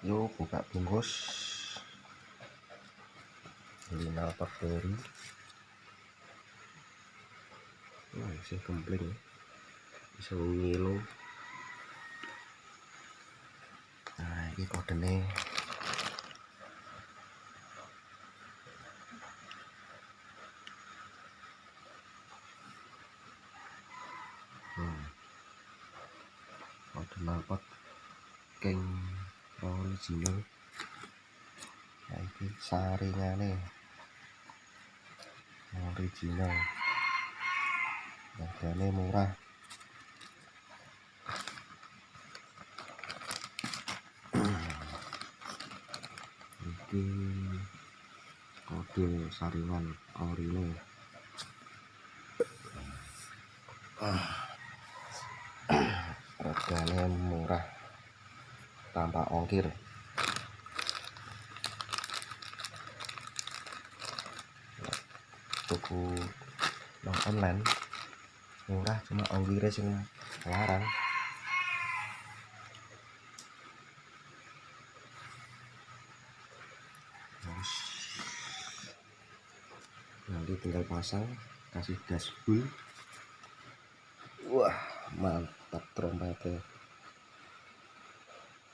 Yuk buka bungkus knalpot baru. Masih kempling, bisa ngilu. Nah ini kodenya. Kode knalpot king original. Nah ini saringannya original, harganya murah. Ini kode saringan orine. Harganya murah tanpa ongkir. Tuku nang online murah, cuma ongkirnya sing larang. Nanti tinggal pasang, kasih dashboard. Wah mantap trompetnya.